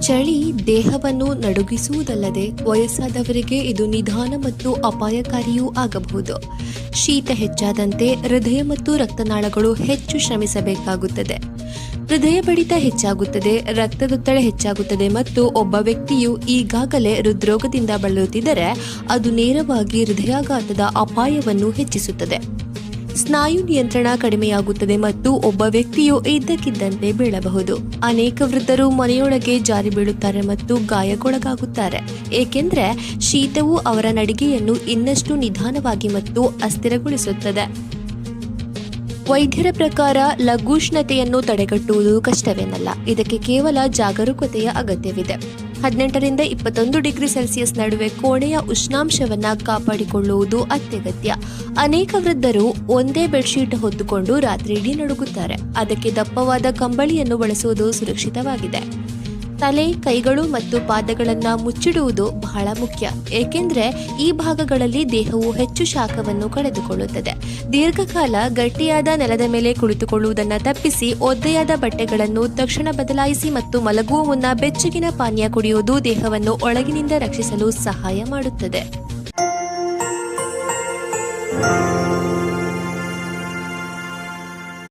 ಚಳಿ ದೇಹವನ್ನು ನಡುಗಿಸುವುದಲ್ಲದೆ ವಯಸ್ಸಾದವರಿಗೆ ಇದು ನಿಧಾನ ಮತ್ತು ಅಪಾಯಕಾರಿಯೂ ಆಗಬಹುದು. ಶೀತ ಹೆಚ್ಚಾದಂತೆ ಹೃದಯ ಮತ್ತು ರಕ್ತನಾಳಗಳು ಹೆಚ್ಚು ಶ್ರಮಿಸಬೇಕಾಗುತ್ತದೆ. ಹೃದಯ ಬಡಿತ ಹೆಚ್ಚಾಗುತ್ತದೆ, ರಕ್ತದೊತ್ತಡ ಹೆಚ್ಚಾಗುತ್ತದೆ ಮತ್ತು ಒಬ್ಬ ವ್ಯಕ್ತಿಯು ಈಗಾಗಲೇ ಹೃದ್ರೋಗದಿಂದ ಬಳಲುತ್ತಿದ್ದರೆ ಅದು ನೇರವಾಗಿ ಹೃದಯಾಘಾತದ ಅಪಾಯವನ್ನು ಹೆಚ್ಚಿಸುತ್ತದೆ. ಸ್ನಾಯು ನಿಯಂತ್ರಣ ಕಡಿಮೆಯಾಗುತ್ತದೆ ಮತ್ತು ಒಬ್ಬ ವ್ಯಕ್ತಿಯು ಇದ್ದಕ್ಕಿದ್ದಂತೆ ಬೀಳಬಹುದು. ಅನೇಕ ವೃದ್ಧರು ಮನೆಯೊಳಗೆ ಜಾರಿ ಬೀಳುತ್ತಾರೆ ಮತ್ತು ಗಾಯಗೊಳಗಾಗುತ್ತಾರೆ, ಏಕೆಂದರೆ ಶೀತವು ಅವರ ನಡಿಗೆಯನ್ನು ಇನ್ನಷ್ಟು ನಿಧಾನವಾಗಿ ಮತ್ತು ಅಸ್ಥಿರಗೊಳಿಸುತ್ತದೆ. ವೈದ್ಯರ ಪ್ರಕಾರ ಲಘೂಷ್ಣತೆಯನ್ನು ತಡೆಗಟ್ಟುವುದು ಕಷ್ಟವೇನಲ್ಲ. ಇದಕ್ಕೆ ಕೇವಲ ಜಾಗರೂಕತೆಯ ಅಗತ್ಯವಿದೆ. 18 ರಿಂದ 21 ಡಿಗ್ರಿ ಸೆಲ್ಸಿಯಸ್ ನಡುವೆ ಕೋಣೆಯ ಉಷ್ಣಾಂಶವನ್ನು ಕಾಪಾಡಿಕೊಳ್ಳುವುದು ಅತ್ಯಗತ್ಯ. ಅನೇಕ ವೃದ್ಧರು ಒಂದೇ ಬೆಡ್ಶೀಟ್ ಹೊತ್ತುಕೊಂಡು ರಾತ್ರಿಯಿಡೀ ನಡುಗುತ್ತಾರೆ. ಅದಕ್ಕೆ ದಪ್ಪವಾದ ಕಂಬಳಿಯನ್ನು ಬಳಸುವುದು ಸುರಕ್ಷಿತವಾಗಿದೆ. ತಲೆ, ಕೈಗಳು ಮತ್ತು ಪಾದಗಳನ್ನು ಮುಚ್ಚಿಡುವುದು ಬಹಳ ಮುಖ್ಯ, ಏಕೆಂದರೆ ಈ ಭಾಗಗಳಲ್ಲಿ ದೇಹವು ಹೆಚ್ಚು ಶಾಖವನ್ನು ಕಳೆದುಕೊಳ್ಳುತ್ತದೆ. ದೀರ್ಘಕಾಲ ಗಟ್ಟಿಯಾದ ನೆಲದ ಮೇಲೆ ಕುಳಿತುಕೊಳ್ಳುವುದನ್ನು ತಪ್ಪಿಸಿ ಒದ್ದೆಯಾದ ಬಟ್ಟೆಗಳನ್ನು ತಕ್ಷಣ ಬದಲಾಯಿಸಿ ಮತ್ತು ಮಲಗುವ ಮುನ್ನ ಬೆಚ್ಚಗಿನ ಪಾನೀಯ ಕುಡಿಯುವುದು ದೇಹವನ್ನು ಒಳಗಿನಿಂದ ರಕ್ಷಿಸಲು ಸಹಾಯ ಮಾಡುತ್ತದೆ.